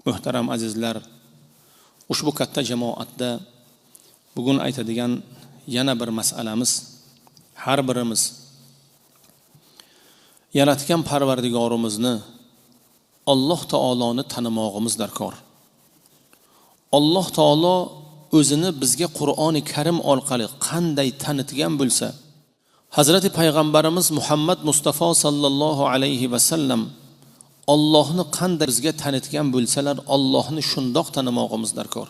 Muhtaram azizlar, ushbu katta jamoatda bugun aytadigan yana bir masalamiz, har birimiz yaratgan Parvardigorimizni, Alloh taoloni tanimog'imiz darkor. Alloh taolo o'zini bizga Qur'oni Karim orqali qanday tanitgan bo'lsa, Hazrati Payg'ambarimiz Muhammad Mustafa sallallohu alayhi va sallam Allohni qanday bizga tanitgan bo'lsalar, Allohni shundoq tanimog'imiz darkor.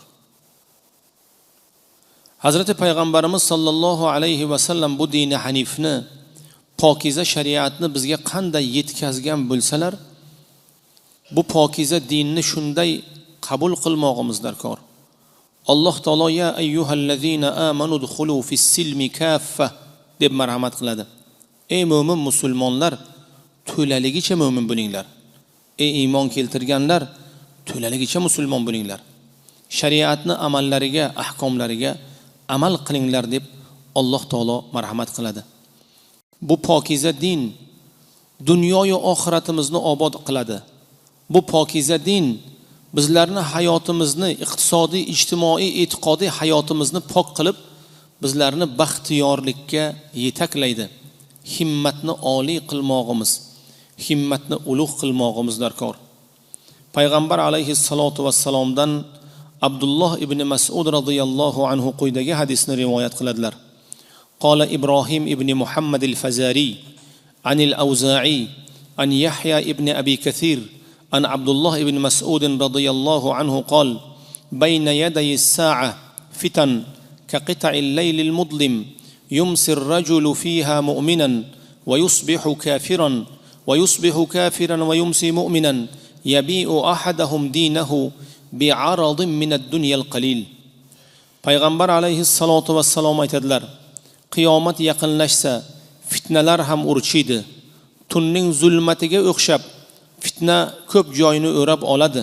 Hazrati Payg'ambarimiz sallallohu alayhi va sallam bu dini hanifni, pokiza shariatni bizga qanday yetkazgan bo'lsalar, bu pokiza dinni shunday qabul qilmog'imiz darkor. Alloh taolo ya ayyuhallazina amanu dukhulu fis-silmi kaffa deb marhamat qiladi. Ey mo'min musulmonlar, to'laligicha mo'min bo'linglar. Ey iymon keltirganlar, to'laligicha musulmon bo'linglar. Shariatni amallariga, ahkomlariga amal qilinglar deb Alloh taolo marhamat qiladi. Bu pokiza din dunyo va oxiratimizni obod qiladi. Bu pokiza din bizlarni hayotimizni, iqtisodiy, ijtimoiy, e'tiqodiy hayotimizni pok qilib, bizlarni baxtiyorlikka yetaklaydi. Himmatni oliy qilmog'imiz, himmatni ulug' qilmog'imiz darkor. Payg'ambar alayhissalatu vassalomdan Abdulloh ibn Mas'ud radhiyallohu anhu quyidagi hadisni rivoyat qiladilar. Qala Ibrohim ibn Muhammad al-Fazari an al-Awza'i an Yahya ibn Abi Kathir an Abdullah ibn Mas'ud radhiyallohu anhu qala bayna yaday as-sa'a fitan كقطع الليل المظلم يمسي الرجل فيها مؤمنا ويصبح كافرا ويمسي مؤمنا يبيع أحدهم دينه بعرض من الدنيا القليل. Payg'ambar alayhissalatu vassalom aytadilar: qiyomat yaqinlashsa fitnalar ham urchiydi. Tunning zulmatiga o'xshab fitna ko'p joyni o'rab oladi.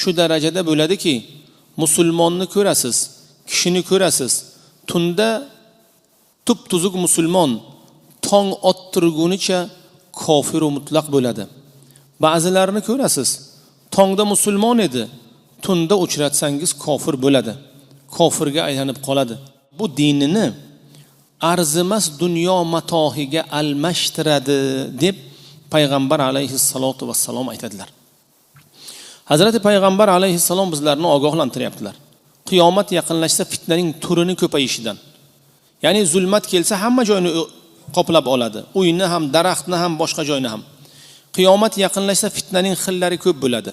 Shu darajada bo'ladiki, musulmonni ko'rasiz, kishini ko'rasiz, tunda tup-tuzuk musulmon tong ottirgunicha kofir mutlaq bo'ladi. Ba'zilarini ko'rasiz, tongda musulmon edi, tunda uchratsangiz kofir bo'ladi, kofirga aylanib qoladi. Bu dinini arzimas dunyo matohiga almashtiradi deb Payg'ambar alayhissalatu vassalom aytadilar. Hazrati Payg'ambar alayhissalom bizlarni ogohlantiryaptilar. Qiyomat yaqinlashsa fitnaning turini ko'payishidan. Ya'ni zulmat kelsa hamma joyni qoplab oladi. Uyni ham, daraxtni ham, boshqa joyni ham. Qiyomat yaqinlashsa fitnaning xillari ko'p bo'ladi.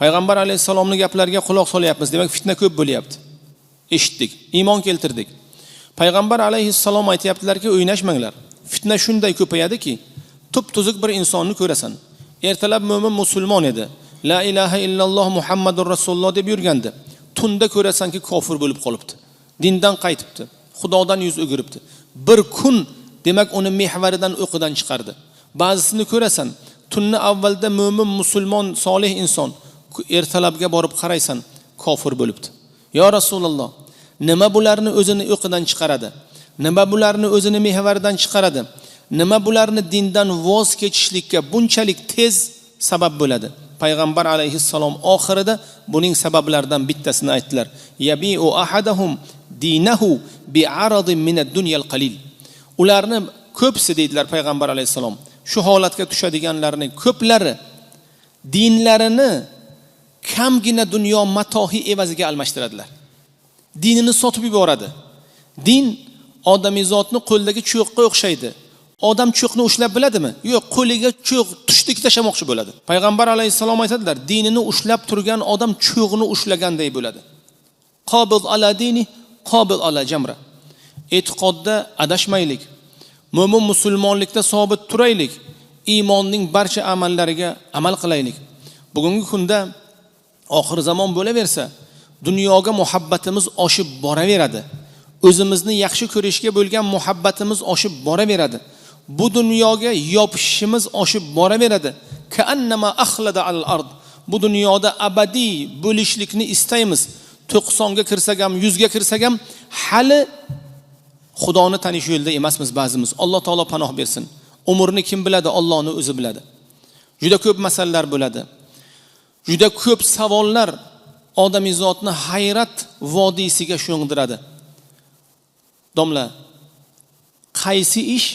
Payg'ambar alayhisalomning gaplariga quloq solyapmiz, demak fitna ko'p bo'lyapti. Eshitdik, iymon keltirdik. Payg'ambar alayhissalom aytayaptilarki, o'ynashmanglar. Fitna shunday ko'payadiki, tup-tuzuk bir insonni ko'rasan. Ertalab mo'min musulmon edi. La ilaha illalloh Muhammadur rasululloh deb yurgandi. Tunda ko'rasanki kofir bo'lib qolibdi. Dindan qaytibdi. Xudodan yuz o'giribdi. Bir kun demak uni mehvaridan o'qidan chiqardi. Ba'zisini ko'rasan, tunni avvalda mo'min, musulmon, solih inson, ertalabga borib qaraysan, kofir bo'libdi. Ya Rasululloh, nima bularni o'zini o'qidan chiqaradi? Nima bularni o'zini mehvaridan chiqaradi? Nima bularni dindan voz kechishlikka bunchalik tez sabab bo'ladi? Payg'ambar alayhissalom oxirida buning sabablaridan bittasini aytdilar. Yabi'u ahadahum dinahu bi'aradin min ad-dunyal qalil. Ularni ko'psi deydilar Payg'ambar alayhissalom. Shu holatga tushadiganlarning ko'plari dinlarini kamgina dunyo matohi evaziga almashtiradilar. Dinini sotib yuboradi. Din odamizotni qo'ldagi cho'qqa o'xshaydi. Odam cho'qni ushlab biladimi? Yo'q, qo'liga cho'q tushdik tashamoqchi bo'ladi. Payg'ambar alayhissalom aytadilar, dinini ushlab turgan odam cho'qni ushlaganday bo'ladi. Qobil ala dini, qobil ala jamra. E'tiqodda adashmaylik. Mo'min musulmonlikda sobit turaylik. Iymonning barcha amallariga amal qilaylik. Bugungi kunda oxir zamon bo'laversa, dunyoga muhabbatimiz oshib boraveradi. O'zimizni yaxshi ko'rishga bo'lgan muhabbatimiz oshib boraveradi. Bu dunyoga yopishimiz oshib boraveradi. Ka'annama akhlada al-ard. Bu dunyoda abadiy bo'lishlikni istaymiz. 90 ga kirsak ham, 100 ga kirsak ham hali Xudoni tanish yo'lda emasmiz ba'zimiz. Alloh taolo panoh bersin. Umrni kim biladi? Allohning o'zi biladi. Juda ko'p masalalar bo'ladi. Juda ko'p savollar odamizotni hayrat vodiysiga sho'ng'diradi. Domla, qaysi ish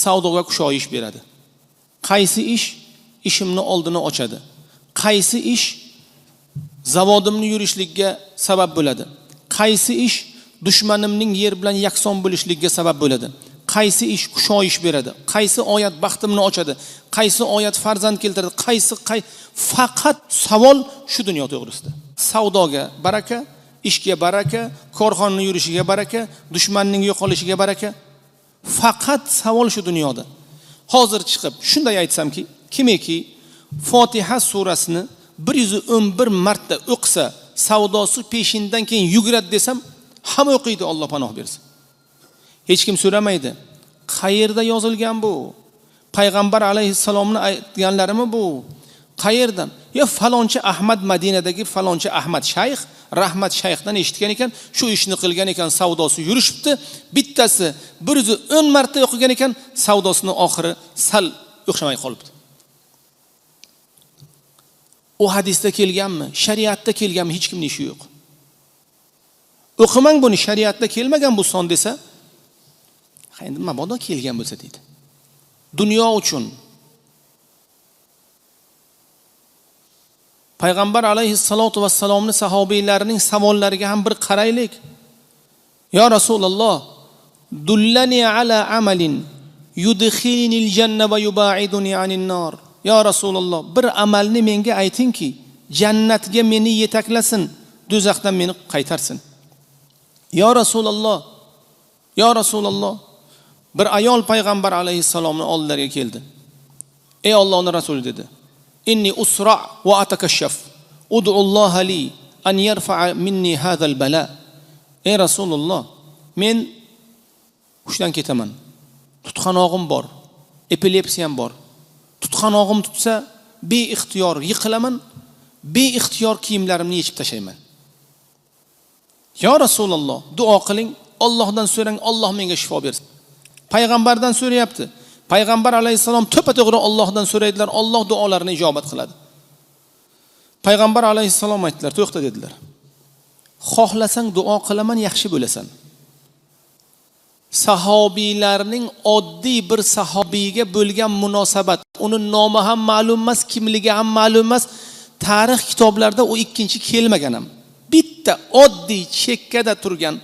savdoga kushoyish beradi? Qaysi ish ishimni oldini ochadi? Qaysi ish zavodimni yurishlikka sabab bo'ladi? Qaysi ish dushmanimning yer bilan yakson bo'lishligiga sabab bo'ladi? Qaysi ish kushoyish beradi? Qaysi oyat baxtimni ochadi? Qaysi oyat farzand keltiradi? Faqat savol shu dunyo to'g'risida. Savdoga baraka, ishga baraka, korxonaning yurishiga baraka, dushmanning yo'qolishiga baraka. Faqat savol shu dunyoda. Hozir chiqib shunday aytsamki, kimiki Fotiha surasini 111 marta o'qisa, savdosi peshindan keyin yuguradi desam, hamma o'qiydi, Alloh panoh bersin. Hech kim so'ramaydi. Qayerda yozilgan bu? Payg'ambar alayhissalomning aytganlarimi bu? Qayerdan? Ya falonchi Ahmad, Madinadagi falonchi Ahmad shayx, Rahmat shayxdan eshitgan ekan, shu ishni qilgan ekan, savdosi yurishibdi. Bittasi 110 marta o'qigan ekan, savdosini oxiri sal o'xshamay qolibdi. O hadisda kelganmi, shariatda kelganmi, hech kimning ishi yo'q. O'qimang buni, shariatda kelmagan bu son desa, endi mabodo kelgan bo'lsa deydi. Dunyo uchun Payg'ambar alayhissalotu vassalomning sahobiylarining savollariga ham bir qaraylik. Ya Rasululloh, dullani ala amalin yudkhilnil janna va yub'iduni anin nar. Ya Rasululloh, bir amalni menga aytingki, jannatga meni yetaklasin, do'zaxdan meni qaytarsin. Ya Rasululloh, ya Rasululloh, bir ayol payg'ambar alayhissalomning oldilariga keldi. Ey Allohning rasuli dedi. Inni usra va atakashaf. Ud'u Alloha li an yarfa'a minni hadha al-bala. Ey Rasululloh, men hushdan ketaman. Tutqanog'im bor, epilepsiyam bor. Tutqanog'im tutsa, beixtiyor yiqilaman, beixtiyor kiyimlarimni yechib tashlayman. Ya Rasululloh, duo qiling, Allohdan so'rang, Alloh menga shifo bersin. Payg'ambardan so'rayapti. Payg'ambar alayhisalom to'pa-to'g'ri Allohdan so'raydilar, Alloh duolarini ijobat qiladi. Payg'ambar alayhisalom aytdilar, to'xta dedilar. Xohlasang duo qilaman, yaxshi bo'lasan. Sahobiylarning oddiy bir sahobiyga bo'lgan munosabat, uning nomi ham ma'lum emas, kimligi ham ma'lum emas, tarix kitoblarida u ikkinchi kelmagan ham. Bitta oddiy chekkada turgan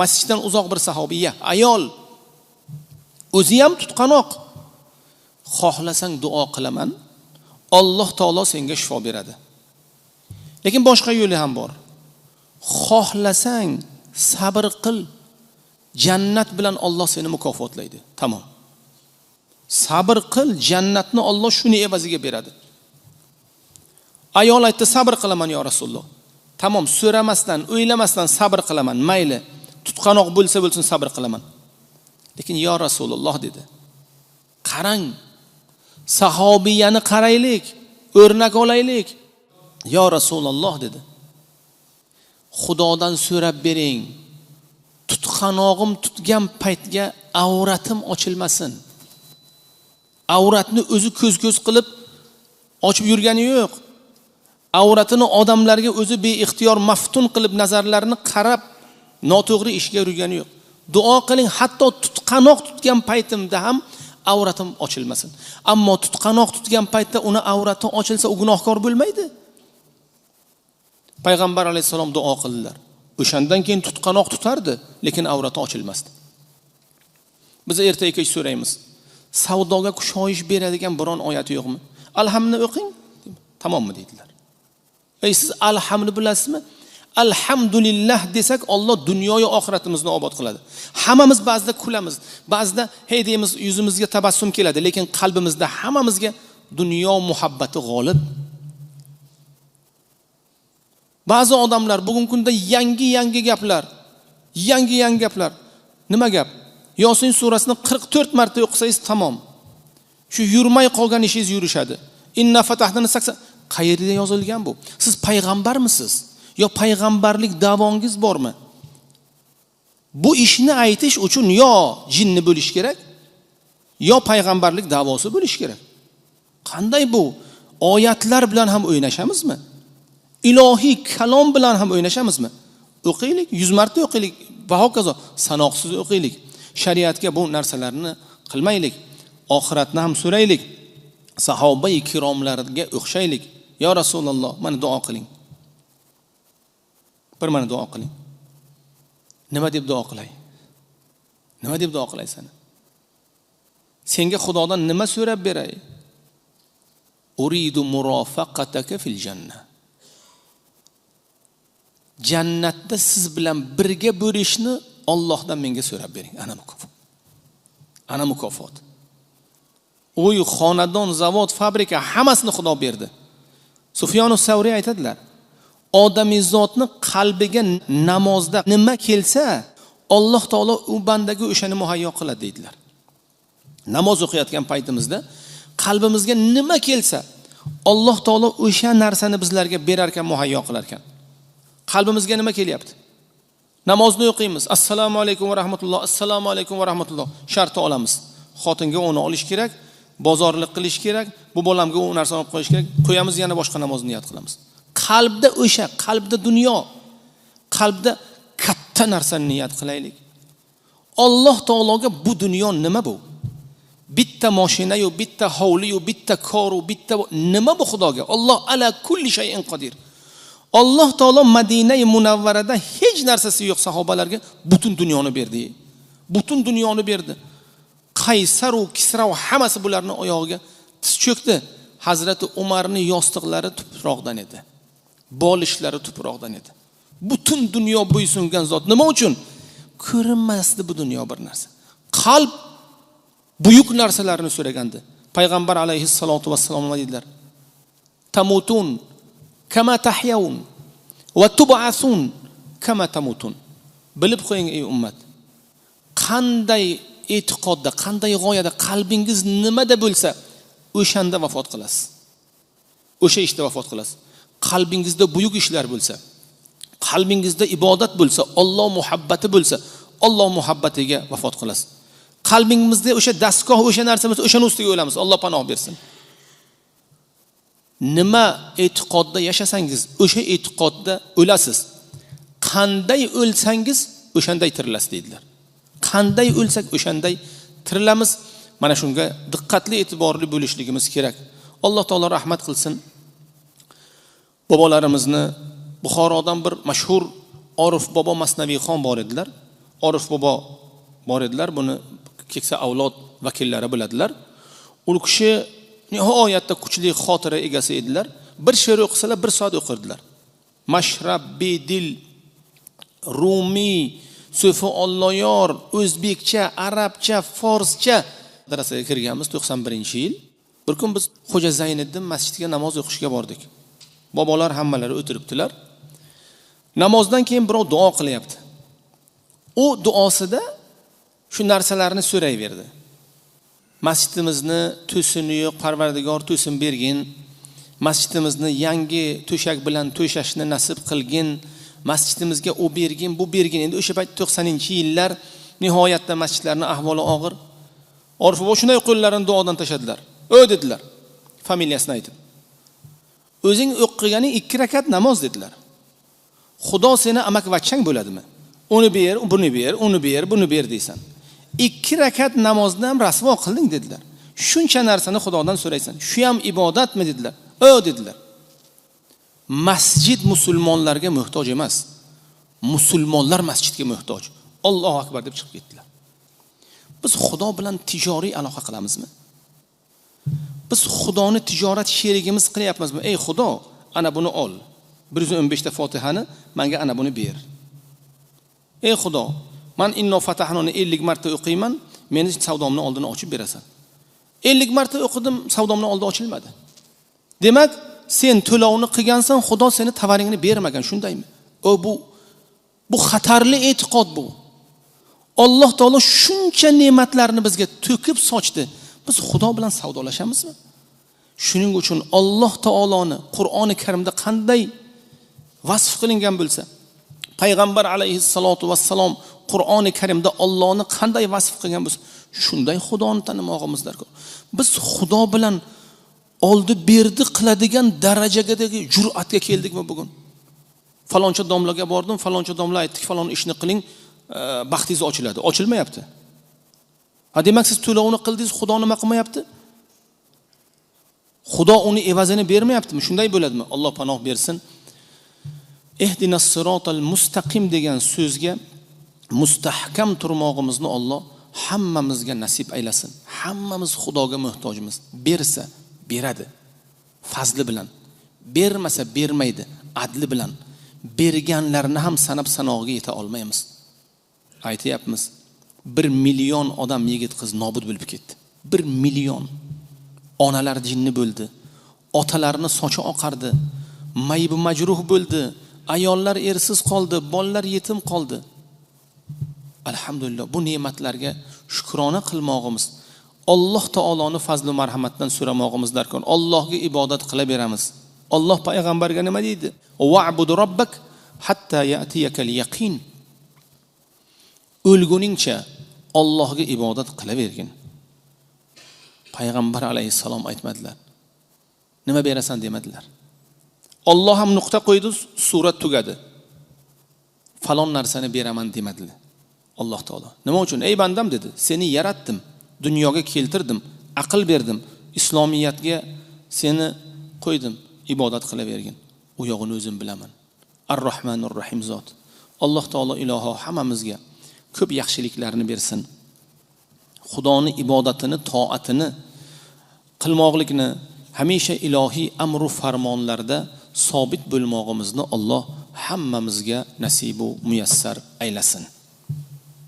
masjiddan uzoq bir sahobiya, ayol, o'zi ham tutqanoq. Xohlasang duo qilaman, Alloh taolo senga shifo beradi. Lekin boshqa yo'li ham bor. Xohlasang sabr qil, jannat bilan Alloh seni mukofotlaydi. Tamom. Sabr qil, jannatni Alloh shuni evaziga beradi. Ayol aytdi, sabr qilaman ya Rasululloh. Tamom, so'ramasdan, o'ylamasdan sabr qilaman, mayli. Tutqanoq bo'lsa bo'lsin sabr qilaman. Lekin ya Rasululloh dedi. Qarang, sahobiyani qaraylik, o'rnak olaylik. Ya Rasululloh dedi. Xudodan so'rab bering. Tutqanog'im tutgan paytga avratim ochilmasin. Avratni o'zi ko'z-ko'z qilib ochib yurgani yo'q. Avratini odamlarga o'zi beixtiyor maftun qilib nazarlarini qarab noto'g'ri ishga yurgani yo'q. Duo qiling, hatto tutqanoq tutgan paytimda ham avratim ochilmasin. Ammo tutqanoq tutgan paytda uni avrati ochilsa, u gunohkor bo'lmaydi. Payg'ambar alayhisalom duo qildilar. O'shandan keyin tutqanoq tutardi, lekin avrati ochilmasdi. Biz ertaga kech so'raymiz. Savdoga kushoyish beradigan biron oyat yo'qmi? Alhamni o'qing. Tamommi dedilar. Siz alhamni bilasizmi? Alhamdulillah desak, Alloh dunyo va oxiratimizni obod qiladi. Hammamiz ba'zida kulamiz, ba'zida hey deymiz, yuzimizga tabassum keladi, lekin qalbimizda hammamizga dunyo muhabbati g'olib. Ba'zi odamlar bugungi kunda yangi gaplar. Nima gap? Yosin surasini 44 marta o'qisangiz tamom. Shu yurmay qolgan ishingiz yurishadi. Inna fatahna 80. Qayerda yozilgan bu? Siz payg'ambarmisiz? Yo payg'ambarlik davongiz bormi? Bu ishni aytish uchun yo jinni bo'lish kerak, yo payg'ambarlik davosi bo'lish kerak. Qanday bu? oyatlar bilan ham o'ynashamizmi? Ilohiy kalom bilan ham o'ynashamizmi? O'qiylik, 100 marta o'qiylik, va hokazo sanoqsiz o'qiylik. Shariatga bu narsalarni qilmaylik. Oxiratni ham so'raylik. Sahoba-i kiromlarga o'xshaylik. Ya Rasululloh, meni duo qiling. Bir meni duo qiling. Nima deb duo qilay? Nima deb duo qilaysan? Senga Xudodan nima so'rab beray? Uridu murafaqataka fil janna. Jannatda siz bilan birga bo'lishni Allohdan menga so'rab bering. Ana mukofot. Ana mukofot. Uy, xonadon, zavod, fabrika hammasini Xudo berdi. Sufyon Savriy aytadilar: odamizotni qalbiga namozda nima kelsa, Alloh taolo u bandaga o'shani muhayyo qiladi deydilar. Namoz o'qiyotgan paytimizda qalbimizga nima kelsa, Alloh taolo o'sha narsani bizlarga berar ekan, muhayyo qilar ekan. Qalbimizga nima kelyapti? Namozni o'qiymiz. Assalomu alaykum va rahmatulloh, assalomu alaykum va rahmatulloh sharti olamiz. Xotinga uni olish kerak, bozorlik qilish kerak, bu bolamga u narsani olib qo'yish kerak. Qo'yamiz, yana boshqa namozni niyat qilamiz. Qalbda o'sha, qalbda dunyo, qalbda katta narsani niyat qilaylik. Alloh taologa bu dunyo nima bu? Bitta mashina yo, bitta hovli yo, bitta koru, bitta nima bu Xudoga? Alloh ala kulli shay'in qodir. Alloh taolo Madina-i Munavvarada hech narsasi yo'q sahobalarga butun dunyoni berdi. Butun dunyoni berdi. Qaysar va Kisra va hammasi bularning oyog'iga tiz cho'kdi. Hazrati Umarning yostiqlari tuproqdan edi. Bolishlari tuproqdan edi. Butun dunyo bo'ysungan zot nima uchun? Ko'rinmasdi bu dunyo bir narsa. Qalb buyuk narsalarni so'ragandi. Payg'ambar alayhissalatu vassalom dedilar: Tamutun kama tahyawun va tub'asun kama tamutun. Bilib qo'ying ey ummat. Qanday e'tiqodda, qanday g'oyada qalbingiz nimada bo'lsa, o'shanda vafot qilasiz. O'sha ishda vafot qilasiz. Qalbingizda buyuk ishlar bo'lsa, qalbingizda ibodat bo'lsa, Alloh muhabbati bo'lsa, Alloh muhabbatiga vafot qilasiz. Qalbingizda o'sha dastgoh, o'sha narsa bo'lsa, o'shani ustiga o'lamiz. Alloh panoh bersin. Nima e'tiqodda yashasangiz, o'sha e'tiqodda o'lasiz. Qanday o'lsangiz, o'shanday tirilasiz dedilar. Qanday o'lsak, o'shanday tirilamiz. Mana shunga diqqatli, e'tiborli bo'lishligimiz kerak. Alloh taolo rahmat qilsin. Bobolarimizni Buxorodan bir mashhur Orif bobo Masnaviyxon bor edilar. Orif bobo bor edilar. Buni keksa avlod vakillari biladilar. U kishi nihoyatda kuchli xotira egasi edilar. Bir she'r o'qisalar, bir soat o'qirdilar. Mashrab bedil Rumi, Sufi Olloyor, o'zbekcha, arabcha, forscha darasaga kirganmiz 91-yil. Bir kun biz Xo'ja Zayniddin masjidiga namoz o'qishga bordik. Bobolar hammalari o'tiribdilar. Namozdan keyin birov duo qilyapti. U duosida shu narsalarni so'rayverdi. Masjidimizni to'sini yo'q, Parvardigor to'sin bergin. Masjidimizni yangi to'shak bilan to'shashni nasib qilgin. Masjidimizga u bergin, bu bergin. Endi o'sha payt 90-yillar nihoyatda masjidlarning ahvoli og'ir. Orif bobo shunday qo'llarini duodan tashadilar. Dedilar. Familiyasini aytib. O'zing o'qiganing 2 rakat namoz dedilar. Xudo seni amakivachchang bo'ladimi? Uni ber, buni ber, uni ber, buni ber deysan. 2 rakat namozni ham rasvo qilding dedilar. Shuncha narsani Xudodan so'raysan. Shu ham ibodatmi dedilar. Dedilar. Masjid musulmonlarga muhtoj emas. Musulmonlar masjidga muhtoj. Allohu akbar deb chiqib ketdilar. Biz Xudo bilan tijoriy aloqa qilamizmi? Biz Xudoni tijorat sherigimiz qilyapmizmi? Ey Xudo, ana buni ol. 115 ta Fatihani menga ana buni ber. Ey Xudo, men inno fatahnoni 50 marta o'qiyman, meni savdomni oldini ochib berasan. 50 marta o'qidim, savdomni oldi ochilmadi. Demak, sen to'lovni qilgansan, Xudo seni tovaringni bermagan, shundaymi? Bu xatarli e'tiqod bu. Alloh taolo shuncha ne'matlarni bizga to'kib sochdi. Biz Xudo bilan savdolashamizmi? Shuning uchun Alloh taoloni Qur'oni Karimda qanday vasf qilingan bo'lsa, payg'ambar alayhissalatu vassalom Qur'oni Karimda Allohni qanday vasf qilgan bo'lsa, shunday Xudoni tanimog'imiz darkor. Biz Xudo bilan oldi berdi qiladigan darajadagi jur'atga keldikmi bugun? Faloncha domlaga bordim, faloncha domla aytdik, falon ishni qiling, baxtingiz ochiladi. Ochilmayapti. Demak siz to'lovni qildingiz, Xudo nima qilmayapti? Xudo uni evazini bermayaptimi? Shunday bo'ladimi? Alloh panoh bersin. Ehdinas sirotal mustaqim degan so'zga mustahkam turmog'imizni Alloh hammamizga nasib aylasin. Hammamiz Xudoga muhtojmiz. Bersa beradi, fazli bilan. Bermasa bermaydi, adli bilan. Berganlarni ham sanab sanog'iga yeta olmaymiz. Aytayapmiz. 1 million odam, yigit qiz nobud bo'lib ketdi. 1 million. Onalar jinni bo'ldi. Otalarni sochi oqardi. Maybi majruh bo'ldi. Ayollar ersiz qoldi, bolalar yetim qoldi. Alhamdulillah, bu ne'matlarga shukrona qilmog'imiz, Alloh taoloning fazli marhamatdan so'ramog'imiz darkor. Allohga ibodat qilaveramiz. Alloh payg'ambarga nima deydi? Va'bud robbak hatta ya'tiyakal yaqin. O'lguningcha Allohga ibodat qilavergin. Payg'ambar alayhissalom aytmadilar. Nima berasan demadilar. Alloh ham nuqta qo'ydi, surat tugadi. Falon narsani beraman demadilar. Alloh taolo. Nima uchun? Ey bandam dedi, seni yaratdim, dunyoga keltirdim, aql berdim, islomiyatga seni qo'ydim, ibodat qilavergin. U yog'ini o'zim bilaman. Ar-Rahmanur Rahim zot. Alloh taolo iloho hammamizga ko'p yaxshiliklarni bersin. Xudoning ibodatini, toatini qilmoqlikni, hamisha ilohiy amru farmonlarda sobit bo'lmog'imizni Alloh hammamizga nasibu muyassar aylasin.